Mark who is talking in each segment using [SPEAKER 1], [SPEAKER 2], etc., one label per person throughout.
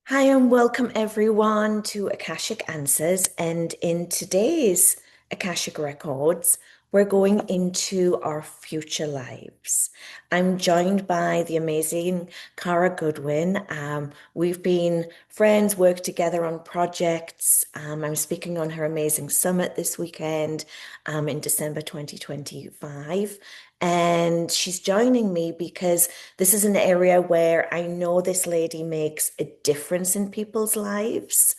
[SPEAKER 1] Hi, and welcome everyone to Akashic Answers. And in today's Akashic Records, we're going into our future lives. I'm joined by the amazing Cara Goodwin. We've been friends, worked together on projects. I'm speaking on her amazing summit this weekend, in December 2025. And she's joining me because this is an area where I know this lady makes a difference in people's lives,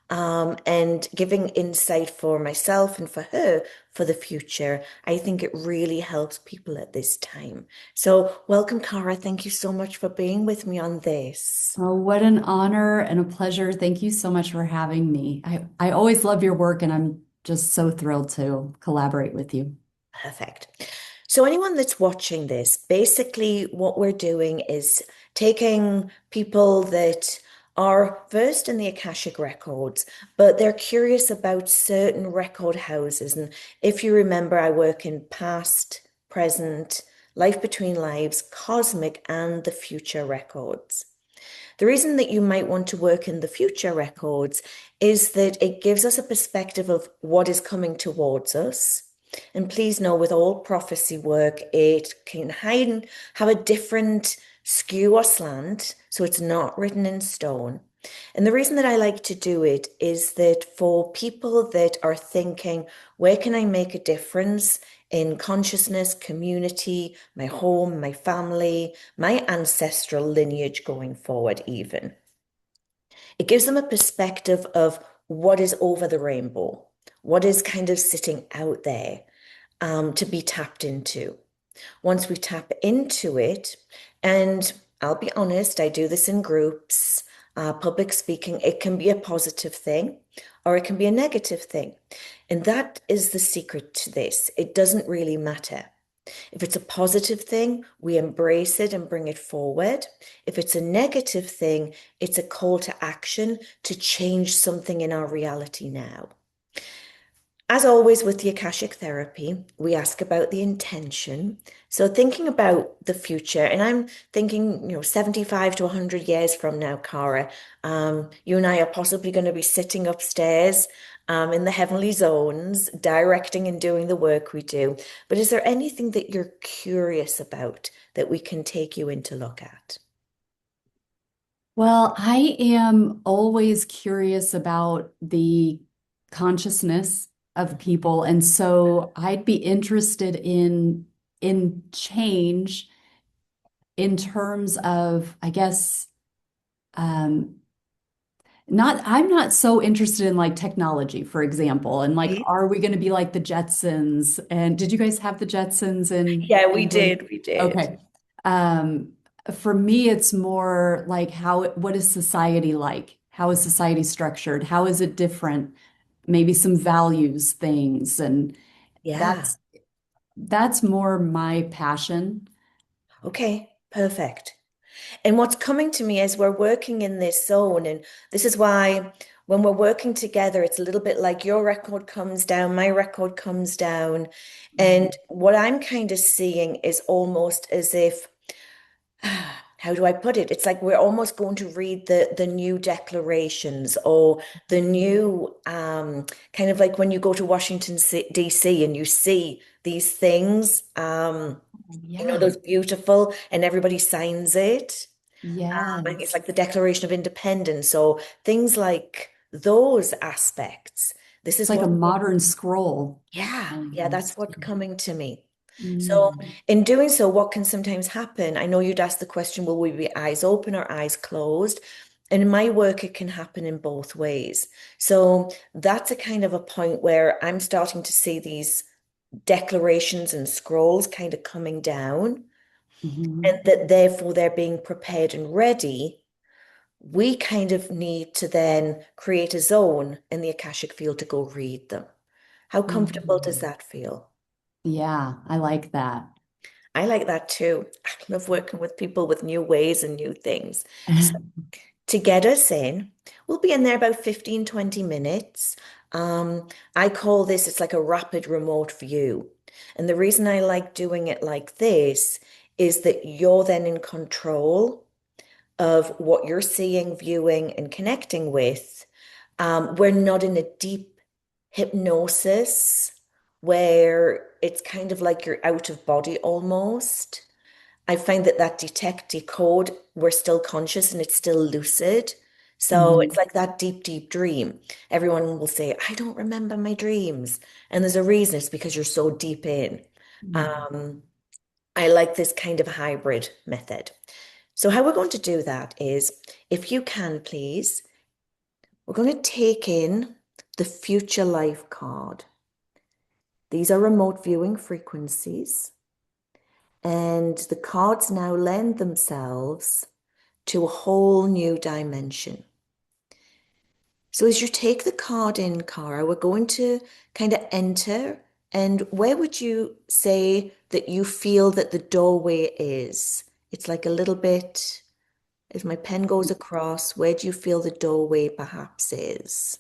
[SPEAKER 1] and giving insight for myself and for her for the future. I think it really helps people at this time. So, welcome, Cara. Thank you so much for being with me on this.
[SPEAKER 2] Oh, what an honor and a pleasure. Thank you so much for having me. I always love your work and I'm just so thrilled to collaborate with you.
[SPEAKER 1] Perfect. So, anyone that's watching this, basically what we're doing is taking people that are versed in the Akashic records, but they're curious about certain record houses. And if you remember, I work in past, present, life between lives, cosmic, and the future records. The reason that you might want to work in the future records is that it gives us a perspective of what is coming towards us. And please know, with all prophecy work, it can hide and have a different skew or slant, so it's not written in stone. And the reason that I like to do it is that for people that are thinking, where can I make a difference in consciousness, community, my home, my family, my ancestral lineage going forward, even? It gives them a perspective of what is over the rainbow, what is kind of sitting out there, to be tapped into. Once we tap into it, and I'll be honest, I do this in groups, public speaking, it can be a positive thing or it can be a negative thing. And that is the secret to this. It doesn't really matter. If it's a positive thing, we embrace it and bring it forward. If it's a negative thing, it's a call to action to change something in our reality now. As always with the Akashic therapy, we ask about the intention. So thinking about the future, and I'm thinking, 75 to 100 years from now, Cara, you and I are possibly going to be sitting upstairs, in the heavenly zones, directing and doing the work we do. But is there anything that you're curious about that we can take you in to look at?
[SPEAKER 2] Well, I am always curious about the consciousness of people, and so I'd be interested in change in terms of, I guess, um, I'm not so interested in like technology, for example, and like,
[SPEAKER 1] Okay.
[SPEAKER 2] are we going to be like the Jetsons? And did you guys have the Jetsons in
[SPEAKER 1] Yeah, we
[SPEAKER 2] England?
[SPEAKER 1] did. We did.
[SPEAKER 2] Okay. Um, for me, it's more like what is society like? How is society structured? How is it different? Maybe some values things, and
[SPEAKER 1] Yeah.
[SPEAKER 2] that's that's more my passion.
[SPEAKER 1] Okay. Perfect. And what's coming to me is we're working in this zone. And this is why when we're working together, it's a little bit like your record comes down, my record comes down. And what I'm kind of seeing is almost as if, how do I put it? It's like we're almost going to read the new declarations or the new, kind of like when you go to Washington DC and you see these things,
[SPEAKER 2] Yeah.
[SPEAKER 1] those beautiful, and everybody signs it. I think it's
[SPEAKER 2] Yes.
[SPEAKER 1] like the Declaration of Independence. So things like those aspects. This
[SPEAKER 2] It's
[SPEAKER 1] is
[SPEAKER 2] like a
[SPEAKER 1] what,
[SPEAKER 2] modern scroll
[SPEAKER 1] yeah, that's
[SPEAKER 2] almost.
[SPEAKER 1] what's coming to me. So
[SPEAKER 2] Mm.
[SPEAKER 1] in doing so, what can sometimes happen? I know you'd ask the question, will we be eyes open or eyes closed? And in my work, it can happen in both ways. So that's a kind of a point where I'm starting to see these declarations and scrolls kind of coming down, and
[SPEAKER 2] Mhm.
[SPEAKER 1] that therefore they're being prepared and ready. We kind of need to then create a zone in the Akashic field to go read them. How comfortable does
[SPEAKER 2] Mhm.
[SPEAKER 1] that feel?
[SPEAKER 2] Yeah, I like that.
[SPEAKER 1] I like that too. I love working with people with new ways and new things. So to get us in, we'll be in there about 15, 20 minutes. I call this, it's like a rapid remote view. And the reason I like doing it like this is that you're then in control. of what you're seeing, viewing, and connecting with. We're not in a deep hypnosis where it's kind of like you're out of body almost. I find that that detect, decode, we're still conscious and it's still lucid. So it's
[SPEAKER 2] Mhm.
[SPEAKER 1] like that deep, deep dream. Everyone will say, I don't remember my dreams. And there's a reason, it's because you're so deep in.
[SPEAKER 2] Mhm.
[SPEAKER 1] Um, I like this kind of hybrid method. So, how we're going to do that is, if you can, please, we're going to take in the future life card. These are remote viewing frequencies, and the cards now lend themselves to a whole new dimension. So, as you take the card in, Cara, we're going to kind of enter. And where would you say that you feel that the doorway is? It's like a little bit. As my pen goes across, where do you feel the doorway perhaps is?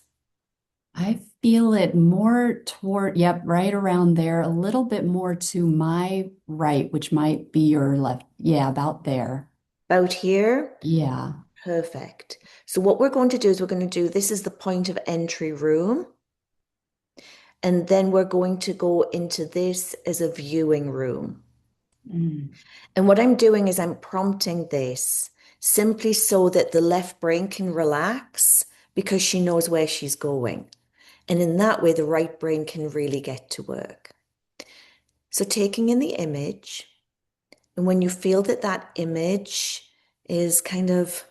[SPEAKER 2] I feel it more toward, yep, right around there, a little bit more to my right, which might be your left. Yeah, about there.
[SPEAKER 1] About here?
[SPEAKER 2] Yeah.
[SPEAKER 1] Perfect. So what we're going to do is we're going to do this is the point of entry room, and then we're going to go into this as a viewing room.
[SPEAKER 2] Mm.
[SPEAKER 1] And what I'm doing is I'm prompting this simply so that the left brain can relax because she knows where she's going. And in that way, the right brain can really get to work. So taking in the image, and when you feel that that image is kind of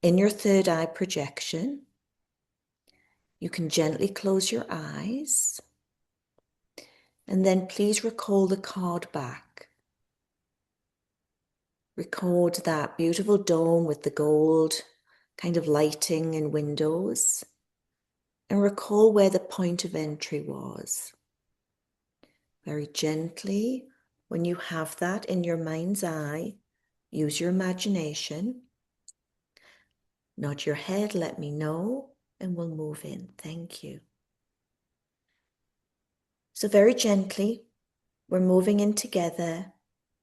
[SPEAKER 1] in your third eye projection, you can gently close your eyes and then please recall the card back. Record that beautiful dome with the gold kind of lighting and windows, and recall where the point of entry was. Very gently, when you have that in your mind's eye, use your imagination. Nod your head, let me know, and we'll move in. Thank you. So, very gently, we're moving in together.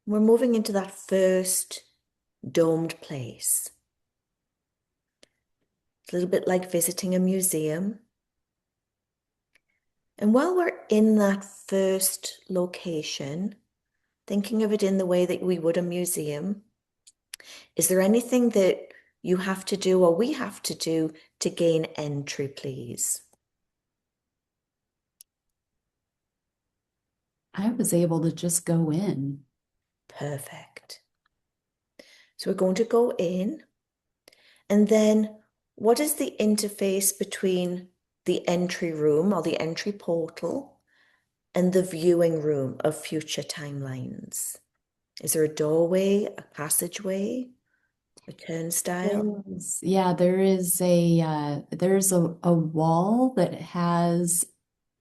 [SPEAKER 1] We're moving into that first domed place. It's a little bit like visiting a museum. And while we're in that first location, thinking of it in the way that we would a museum, is there anything that you have to do or we have to do to gain entry, please?
[SPEAKER 2] I was able to just go in.
[SPEAKER 1] Perfect. So we're going to go in, and then what is the interface between the entry room or the entry portal and the viewing room of future timelines? Is there a doorway, a passageway, a turnstile?
[SPEAKER 2] Yeah, there's a wall that has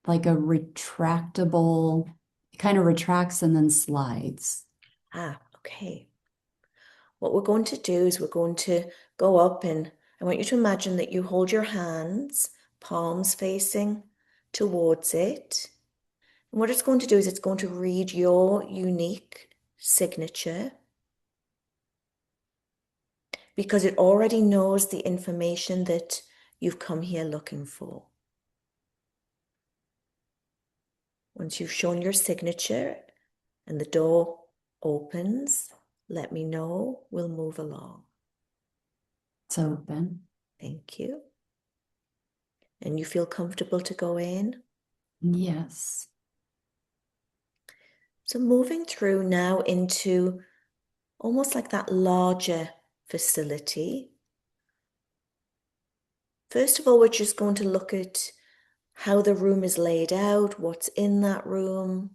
[SPEAKER 2] like a retractable, it kind of retracts and then slides.
[SPEAKER 1] Ah, okay. What we're going to do is we're going to go up, and I want you to imagine that you hold your hands, palms facing towards it. And what it's going to do is it's going to read your unique signature because it already knows the information that you've come here looking for. Once you've shown your signature and the door opens, let me know. We'll move along.
[SPEAKER 2] It's open.
[SPEAKER 1] Thank you. And you feel comfortable to go in?
[SPEAKER 2] Yes.
[SPEAKER 1] So moving through now into almost like that larger facility. First of all, we're just going to look at how the room is laid out, what's in that room,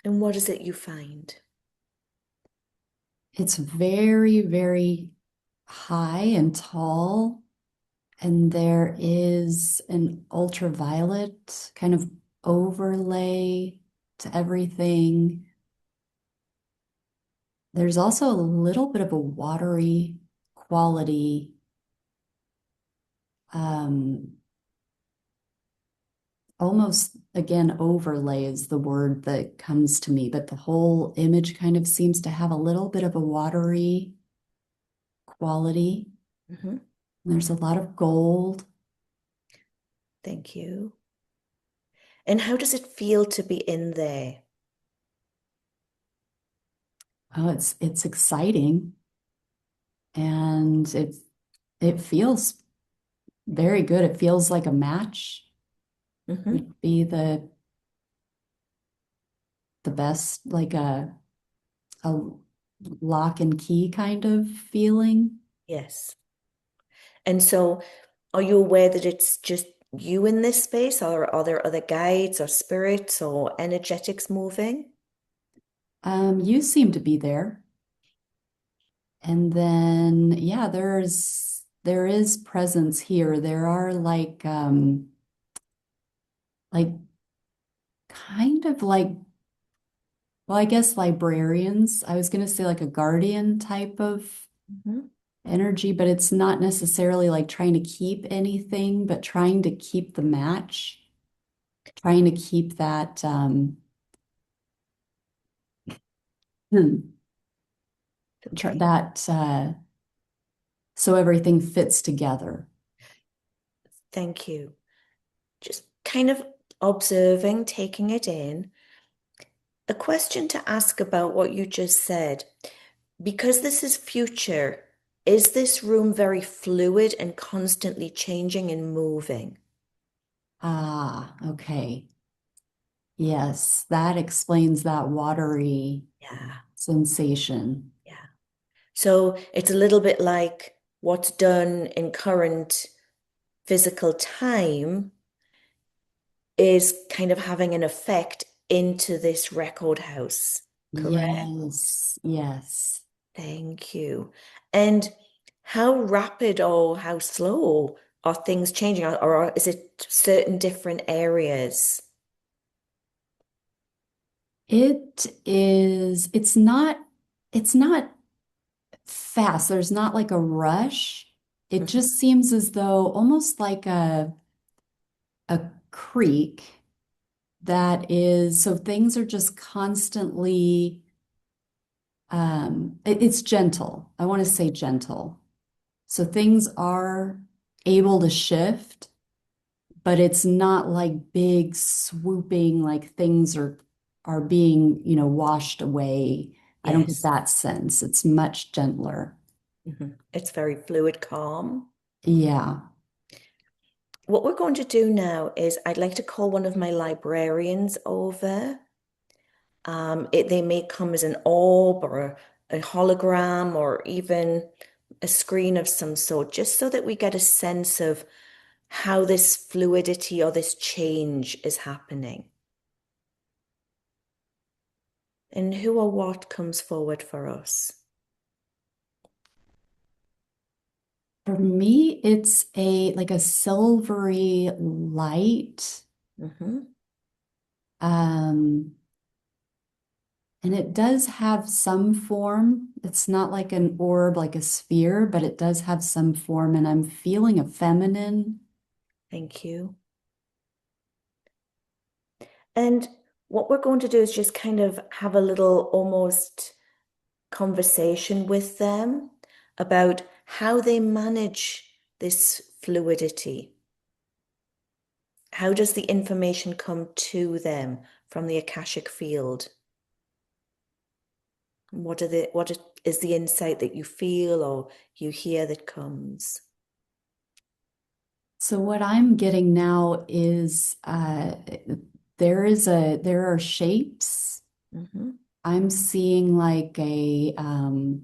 [SPEAKER 1] and what is it you find?
[SPEAKER 2] It's very, very high and tall, and there is an ultraviolet kind of overlay to everything. There's also a little bit of a watery quality, um, almost again, overlay is the word that comes to me, but the whole image kind of seems to have a little bit of a watery quality.
[SPEAKER 1] Hmm.
[SPEAKER 2] There's a lot of gold.
[SPEAKER 1] Thank you. And how does it feel to be in there?
[SPEAKER 2] Oh, it's exciting and it feels very good. It feels like a match
[SPEAKER 1] Hmm.
[SPEAKER 2] would be the best, like a lock and key kind of feeling.
[SPEAKER 1] Yes. And so, are you aware that it's just you in this space, or are there other guides or spirits or energetics moving?
[SPEAKER 2] You seem to be there. And then yeah, there is presence here. There are like kind of like well, I guess librarians. I was gonna say like a guardian type of
[SPEAKER 1] Hmm.
[SPEAKER 2] energy, but it's not necessarily like trying to keep anything, but trying to keep the match, trying to keep that hmm,
[SPEAKER 1] Okay.
[SPEAKER 2] that so everything fits together.
[SPEAKER 1] Thank you. Just kind of observing, taking it in. A question to ask about what you just said. Because this is future, is this room very fluid and constantly changing and moving?
[SPEAKER 2] Ah, okay. Yes, that explains that watery
[SPEAKER 1] Yeah,
[SPEAKER 2] sensation.
[SPEAKER 1] yeah. So it's a little bit like what's done in current physical time is kind of having an effect into this record house, correct?
[SPEAKER 2] Yes, yes.
[SPEAKER 1] Thank you. And how rapid or how slow are things changing, or is it certain different areas?
[SPEAKER 2] It's not fast. There's not like a rush. It
[SPEAKER 1] Mhm.
[SPEAKER 2] just seems as though almost like a creek that is, so things are just constantly it's gentle. I want to say gentle. So things are able to shift, but it's not like big swooping, like things are being, washed away. I don't get
[SPEAKER 1] Yes.
[SPEAKER 2] that sense. It's much gentler.
[SPEAKER 1] It's very fluid, calm.
[SPEAKER 2] Yeah.
[SPEAKER 1] What we're going to do now is I'd like to call one of my librarians over. They may come as an orb or a hologram or even a screen of some sort, just so that we get a sense of how this fluidity or this change is happening. And who or what comes forward for us?
[SPEAKER 2] For me, it's a like a silvery light.
[SPEAKER 1] Hmm.
[SPEAKER 2] Um, and it does have some form. It's not like an orb, like a sphere, but it does have some form. And I'm feeling a feminine.
[SPEAKER 1] Thank you. And what we're going to do is just kind of have a little almost conversation with them about how they manage this fluidity. How does the information come to them from the Akashic field? Is the insight that you feel or you hear that comes?
[SPEAKER 2] So what I'm getting now is there are shapes.
[SPEAKER 1] Hmm.
[SPEAKER 2] I'm seeing like a oh,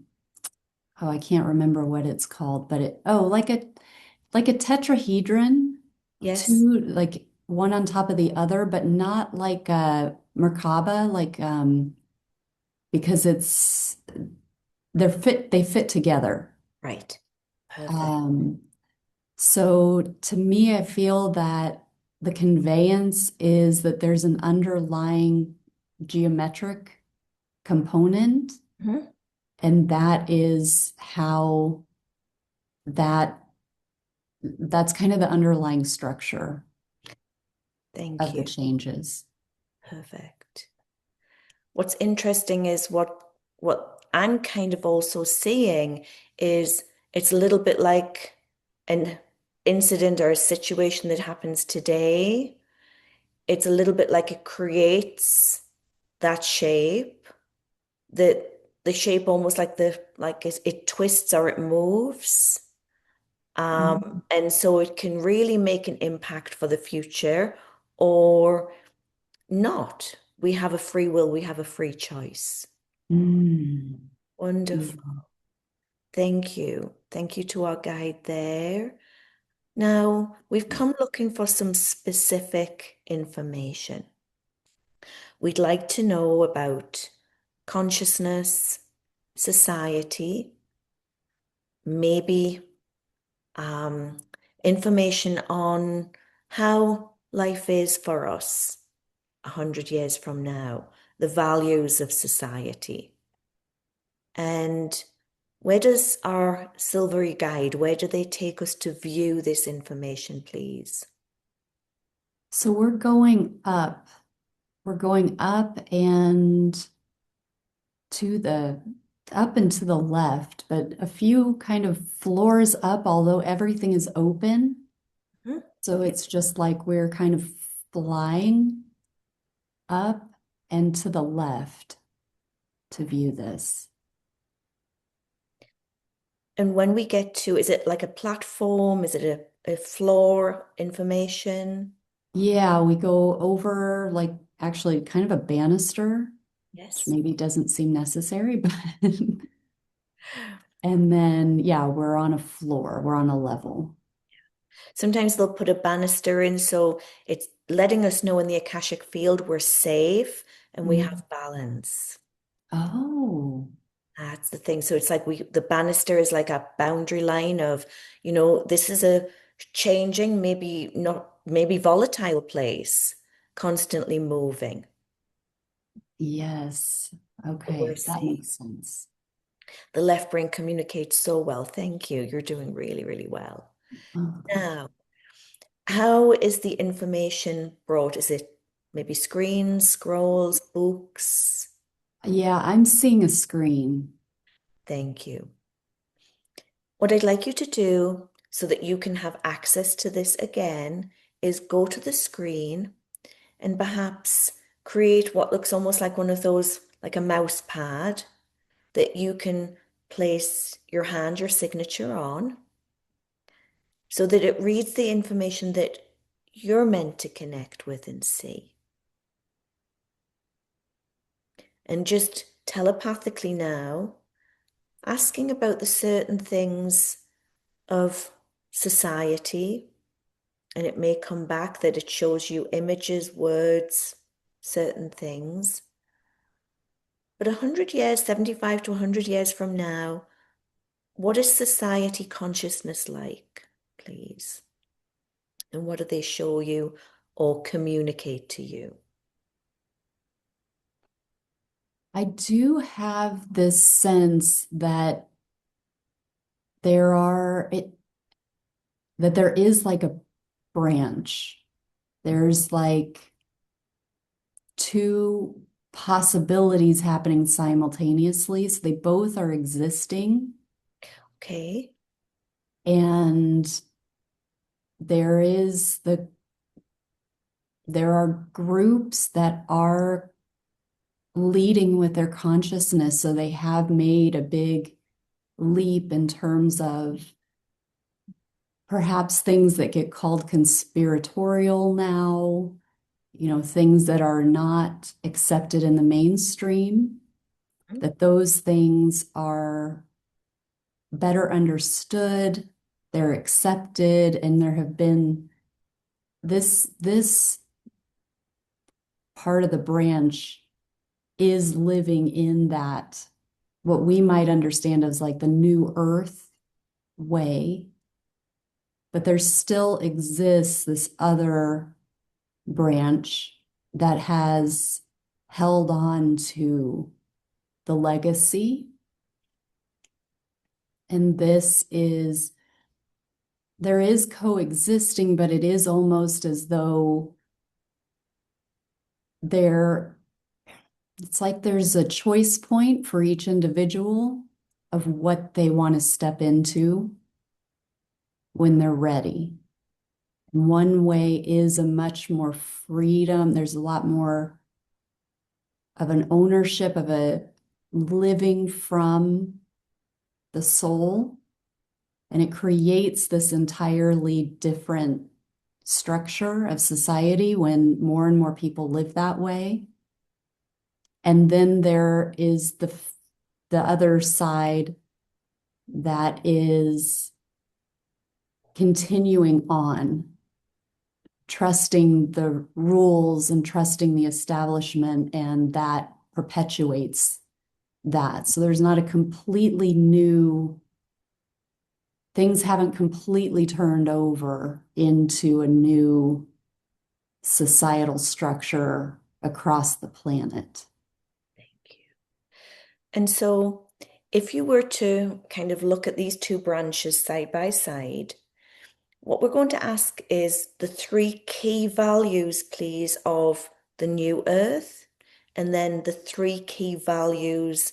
[SPEAKER 2] I can't remember what it's called, but like a tetrahedron,
[SPEAKER 1] Yes,
[SPEAKER 2] two like one on top of the other, but not like a Merkaba, like because they fit together.
[SPEAKER 1] right. Perfect.
[SPEAKER 2] Um, so to me, I feel that the conveyance is that there's an underlying geometric component,
[SPEAKER 1] Mhm.
[SPEAKER 2] and that is how that that's kind of the underlying structure.
[SPEAKER 1] Thank
[SPEAKER 2] of the
[SPEAKER 1] you.
[SPEAKER 2] changes.
[SPEAKER 1] Perfect. What's interesting is what I'm kind of also seeing is it's a little bit like an incident or a situation that happens today. It's a little bit like it creates that shape, the shape almost like it twists or it moves. And so it can really make an impact for the future or not. We have a free will, we have a free choice.
[SPEAKER 2] Mm.
[SPEAKER 1] Wonderful. Thank you. Thank you to our guide there. Now, we've come looking for some specific information. We'd like to know about consciousness, society, maybe um, information on how life is for us 100 years from now, the values of society. And where does our silvery guide, where do they take us to view this information, please?
[SPEAKER 2] So we're going up. We're going up and to the up and to the left, but a few kind of floors up, although everything is open.
[SPEAKER 1] Hmm?
[SPEAKER 2] So it's just like we're kind of flying up and to the left to view this.
[SPEAKER 1] And when we get to, is it like a platform? Is it a floor information?
[SPEAKER 2] Yeah, we go over like actually kind of a banister, which
[SPEAKER 1] Yes.
[SPEAKER 2] maybe doesn't seem necessary, but and then yeah, we're on a floor, we're on a level.
[SPEAKER 1] Sometimes they'll put a banister in, so it's letting us know in the Akashic field we're safe and we
[SPEAKER 2] Mm.
[SPEAKER 1] have balance.
[SPEAKER 2] Oh,
[SPEAKER 1] That's the thing. So it's like the banister is like a boundary line of, this is a changing, maybe not, maybe volatile place, constantly moving,
[SPEAKER 2] yes.
[SPEAKER 1] but we're
[SPEAKER 2] Okay, that
[SPEAKER 1] safe.
[SPEAKER 2] makes sense.
[SPEAKER 1] The left brain communicates so well. Thank you. You're doing really, really well.
[SPEAKER 2] Oh, good.
[SPEAKER 1] Now, how is the information brought? Is it maybe screens, scrolls, books?
[SPEAKER 2] Yeah, I'm seeing a screen.
[SPEAKER 1] Thank you. What I'd like you to do so that you can have access to this again is go to the screen and perhaps create what looks almost like one of those, like a mouse pad that you can place your hand, your signature on, so that it reads the information that you're meant to connect with and see. And just telepathically now, asking about the certain things of society, and it may come back that it shows you images, words, certain things. But 100 years, 75 to 100 years from now, what is society consciousness like, please? And what do they show you or communicate to you?
[SPEAKER 2] I do have this sense that there are it that there is like a branch. There's like two possibilities happening simultaneously. So they both are existing.
[SPEAKER 1] Okay.
[SPEAKER 2] And there is there are groups that are leading with their consciousness. So they have made a big leap in terms of perhaps things that get called conspiratorial now, things that are not accepted in the mainstream, that those things are better understood, they're accepted, and there have been this part of the branch is living in that what we might understand as like the new earth way, but there still exists this other branch that has held on to the legacy. And there is coexisting, but it is almost as though there, it's like there's a choice point for each individual of what they want to step into when they're ready. One way is a much more freedom. There's a lot more of an ownership of a living from the soul, and it creates this entirely different structure of society when more and more people live that way. And then there is the other side that is continuing on, trusting the rules and trusting the establishment, and that perpetuates that. So there's not a completely new, things haven't completely turned over into a new societal structure across the planet.
[SPEAKER 1] Thank you. And so, if you were to kind of look at these two branches side by side, what we're going to ask is the three key values, please, of the new earth, and then the three key values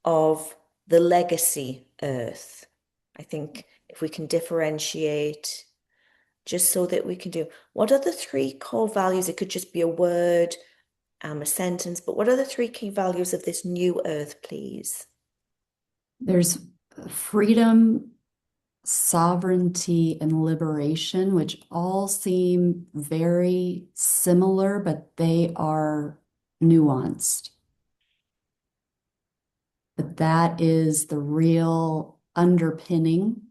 [SPEAKER 1] of the legacy earth. I think if we can differentiate, just so that we can do, what are the three core values? It could just be a word, a sentence, but what are the three key values of this new earth, please?
[SPEAKER 2] There's freedom, sovereignty, and liberation, which all seem very similar, but they are nuanced. But that is the real underpinning.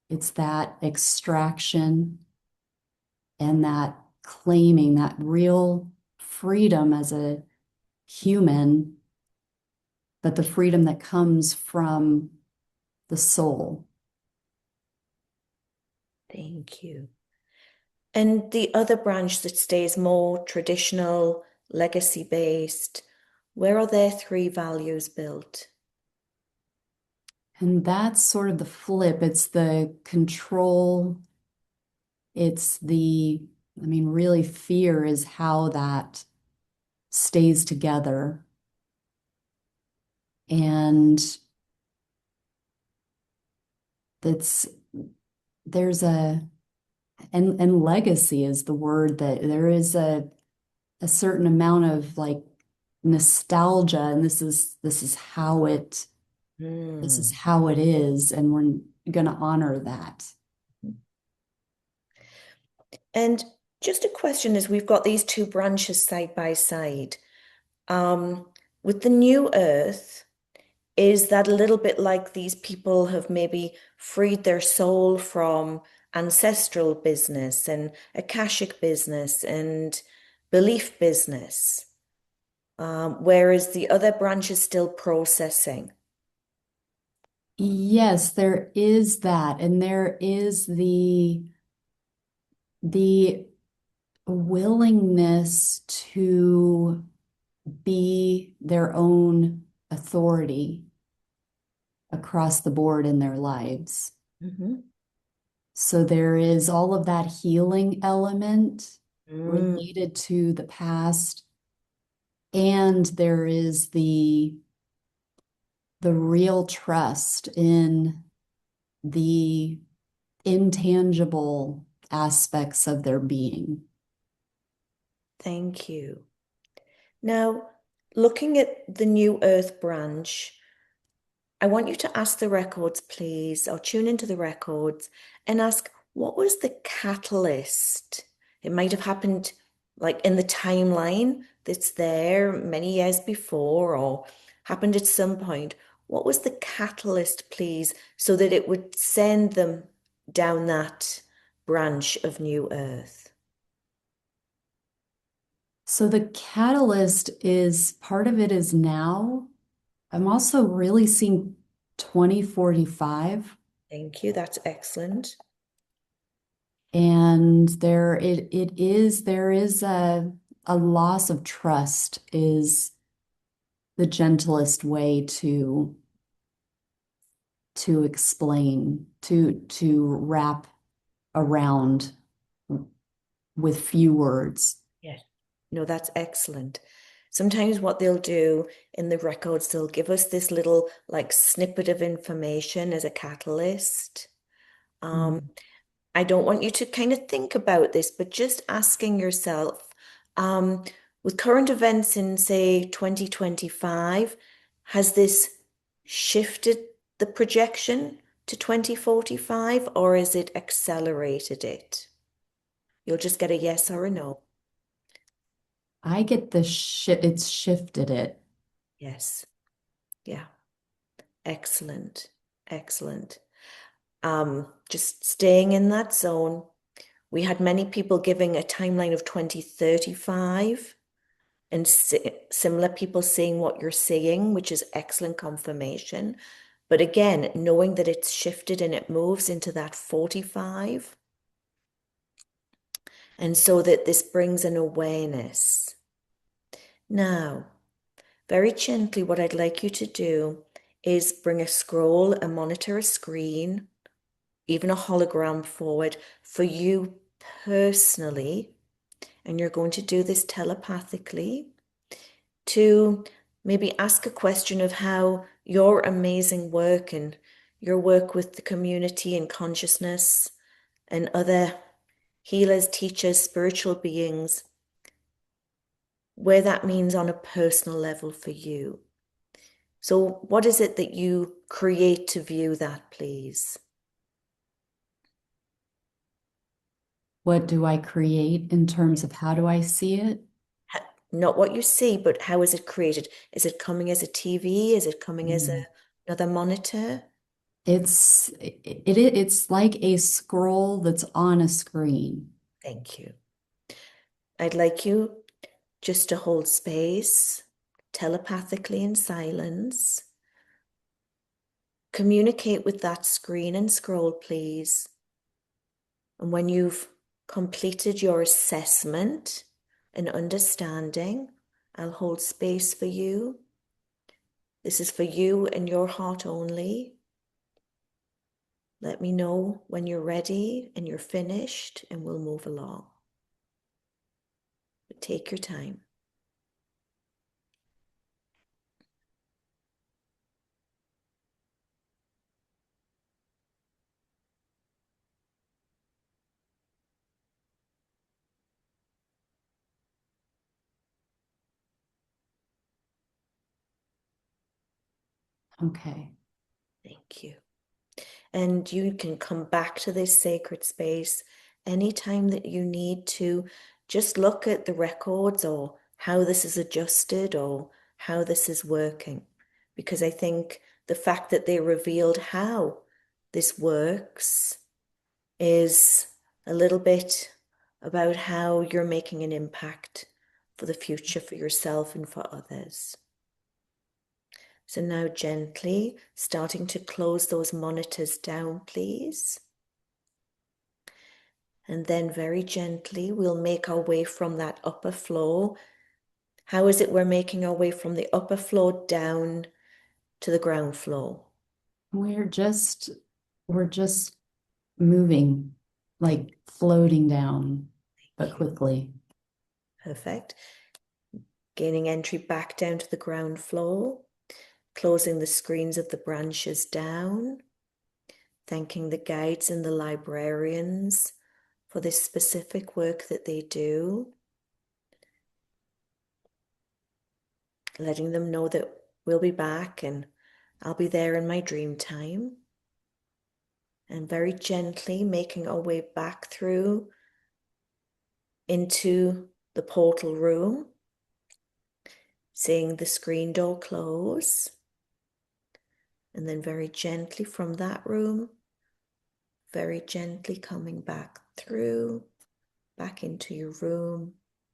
[SPEAKER 2] It's that extraction and that claiming that real freedom as a human, but the freedom that comes from the soul.
[SPEAKER 1] Thank you. And the other branch that stays more traditional, legacy based, where are their three values built?
[SPEAKER 2] And that's sort of the flip. It's the control. It's the, I mean, really, fear is how that stays together. And that's, there's a, and legacy is the word, that there is a certain amount of like nostalgia, and this is how it, this is
[SPEAKER 1] Hmm.
[SPEAKER 2] how it is, and we're going to honor that.
[SPEAKER 1] And just a question as we've got these two branches side by side. Um, with the new earth, is that a little bit like these people have maybe freed their soul from ancestral business and Akashic business and belief business, whereas the other branch is still processing?
[SPEAKER 2] Yes, there is that, and there is the willingness to be their own authority across the board in their lives.
[SPEAKER 1] Mhm.
[SPEAKER 2] So there is all of that healing element
[SPEAKER 1] Mm,
[SPEAKER 2] related to the past, and there is the real trust in the intangible aspects of their being.
[SPEAKER 1] thank you. Now, looking at the New Earth branch, I want you to ask the records, please, or tune into the records and ask what was the catalyst? It might have happened like in the timeline that's there many years before or happened at some point. What was the catalyst, please, so that it would send them down that branch of New Earth?
[SPEAKER 2] So the catalyst is, part of it is now. I'm also really seeing 2045,
[SPEAKER 1] Thank you. That's excellent.
[SPEAKER 2] and there is a loss of trust is the gentlest way to explain, to wrap around with few words.
[SPEAKER 1] Yes. No, that's excellent. Sometimes what they'll do in the records, they'll give us this little like snippet of information as a catalyst. Um,
[SPEAKER 2] Mm.
[SPEAKER 1] I don't want you to kind of think about this, but just asking yourself, um, with current events in, say, 2025, has this shifted the projection to 2045 or is it accelerated it? You'll just get a yes or a no.
[SPEAKER 2] I get the shit, it's shifted it.
[SPEAKER 1] Yes. Yeah. Excellent. Excellent. Just staying in that zone. We had many people giving a timeline of 2035 and similar people seeing what you're seeing, which is excellent confirmation. But again, knowing that it's shifted and it moves into that 45. And so that this brings an awareness. Now, very gently, what I'd like you to do is bring a scroll, a monitor, a screen, even a hologram forward for you personally. And you're going to do this telepathically to maybe ask a question of how your amazing work and your work with the community and consciousness and other healers, teachers, spiritual beings, where that means on a personal level for you. So, what is it that you create to view that, please?
[SPEAKER 2] What do I create in terms of how do I see it?
[SPEAKER 1] Not what you see, but how is it created? Is it coming as a TV? Is it coming as
[SPEAKER 2] Mm.
[SPEAKER 1] another monitor?
[SPEAKER 2] It's like a scroll that's on a screen.
[SPEAKER 1] Thank you. I'd like you just to hold space telepathically in silence. Communicate with that screen and scroll, please. And when you've completed your assessment and understanding, I'll hold space for you. This is for you and your heart only. Let me know when you're ready and you're finished, and we'll move along. But take your time.
[SPEAKER 2] Okay.
[SPEAKER 1] Thank you. And you can come back to this sacred space anytime that you need to. Just look at the records or how this is adjusted or how this is working. Because I think the fact that they revealed how this works is a little bit about how you're making an impact for the future for yourself and for others. So now gently starting to close those monitors down, please. And then very gently, we'll make our way from that upper floor. How is it we're making our way from the upper floor down to the ground floor?
[SPEAKER 2] We're just we're just moving, like floating down, but
[SPEAKER 1] Thank you.
[SPEAKER 2] quickly.
[SPEAKER 1] Perfect. Gaining entry back down to the ground floor, closing the screens of the branches down, thanking the guides and the librarians for this specific work that they do, letting them know that we'll be back and I'll be there in my dream time. And very gently making our way back through into the portal room, seeing the screen door close, and then very gently from that room, very gently coming back through, back into your room,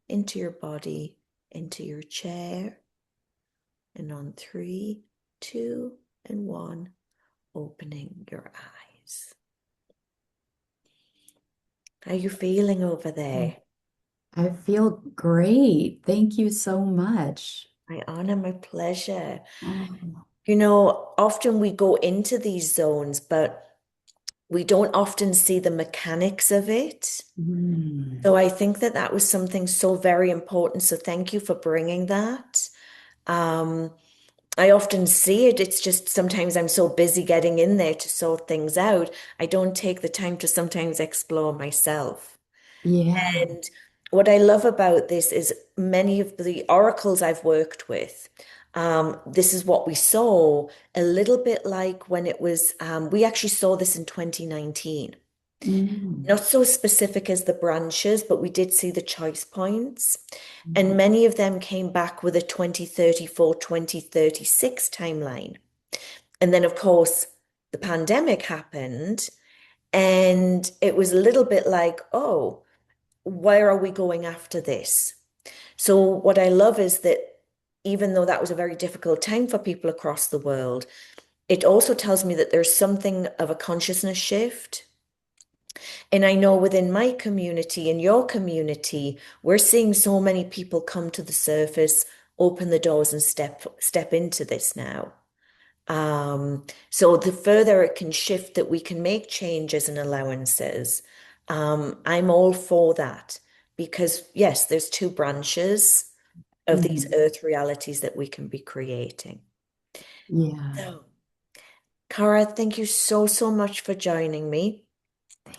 [SPEAKER 1] into your body, into your chair. And on 3, 2, and 1, opening your eyes. How are you feeling over there?
[SPEAKER 2] I feel great. Thank you so much.
[SPEAKER 1] My honor, my pleasure.
[SPEAKER 2] Oh,
[SPEAKER 1] You know, often we go into these zones, but we don't often see the mechanics of it.
[SPEAKER 2] Mm.
[SPEAKER 1] So I think that that was something so very important. So thank you for bringing that. Um, I often see it. It's just sometimes I'm so busy getting in there to sort things out. I don't take the time to sometimes explore myself.
[SPEAKER 2] Yeah.
[SPEAKER 1] And what I love about this is many of the oracles I've worked with. This is what we saw a little bit like when it was, we actually saw this in 2019.
[SPEAKER 2] Mm.
[SPEAKER 1] Not so specific as the branches, but we did see the choice points. And many of them came back with a 2034, 2036 timeline. And then, of course, the pandemic happened, and it was a little bit like, oh, where are we going after this? So, what I love is that even though that was a very difficult time for people across the world, it also tells me that there's something of a consciousness shift. And I know within my community, in your community, we're seeing so many people come to the surface, open the doors and step into this now. So the further it can shift that we can make changes and allowances, I'm all for that because yes, there's two branches of these
[SPEAKER 2] Mhm.
[SPEAKER 1] earth realities that we can be creating.
[SPEAKER 2] Yeah.
[SPEAKER 1] So, Cara, thank you so, so much for joining me.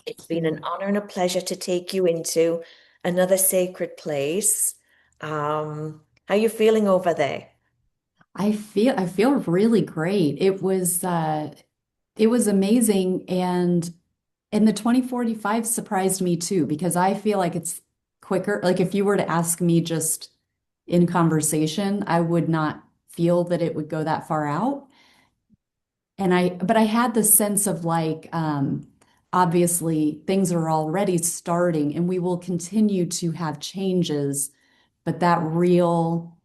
[SPEAKER 1] It's
[SPEAKER 2] Thank
[SPEAKER 1] been an
[SPEAKER 2] you.
[SPEAKER 1] honor and a pleasure to take you into another sacred place. How are you feeling over there?
[SPEAKER 2] I feel really great. It was amazing, and the 2045 surprised me too because I feel like it's quicker. Like if you were to ask me just in conversation, I would not feel that it would go that far out. But I had the sense of like, obviously things are already starting and we will continue to have changes, but that real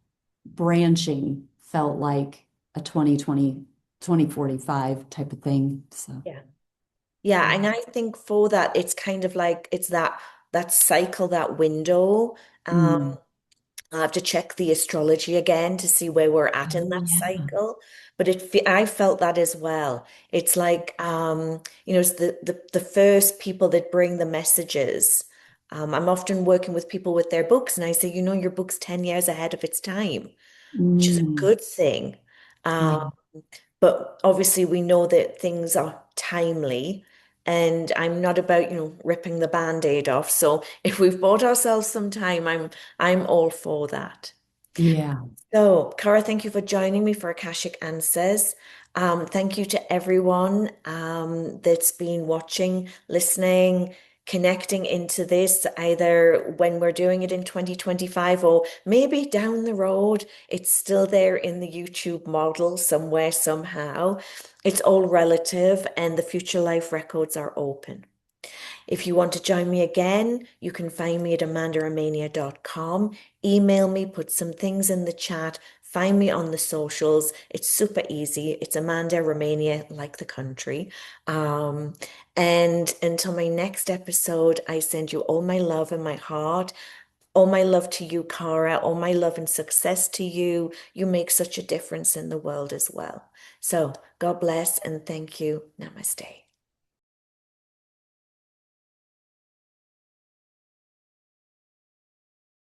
[SPEAKER 2] branching felt like a 2045 type of thing. So,
[SPEAKER 1] Yeah. Yeah,
[SPEAKER 2] yeah.
[SPEAKER 1] and I think for that, it's kind of like it's that cycle, that window. Um,
[SPEAKER 2] Mm.
[SPEAKER 1] I have to check the astrology again to see where we're at in
[SPEAKER 2] Oh,
[SPEAKER 1] that
[SPEAKER 2] yeah.
[SPEAKER 1] cycle. But I felt that as well. It's like it's the first people that bring the messages. I'm often working with people with their books, and I say, your book's 10 years ahead of its time, which is a
[SPEAKER 2] Mm.
[SPEAKER 1] good thing.
[SPEAKER 2] Yeah.
[SPEAKER 1] But obviously, we know that things are timely, and I'm not about, ripping the band-aid off. So if we've bought ourselves some time, I'm all for that.
[SPEAKER 2] Yeah.
[SPEAKER 1] So, Cara, thank you for joining me for Akashic Answers. Thank you to everyone that's been watching, listening, connecting into this, either when we're doing it in 2025 or maybe down the road, it's still there in the YouTube model somewhere, somehow. It's all relative, and the future life records are open. If you want to join me again, you can find me at amandaromania.com. Email me, put some things in the chat, find me on the socials. It's super easy. It's Amanda Romania, like the country. Um, and until my next episode, I send you all my love and my heart. All my love to you, Cara. All my love and success to you. You make such a difference in the world as well. So, God bless and thank you. Namaste.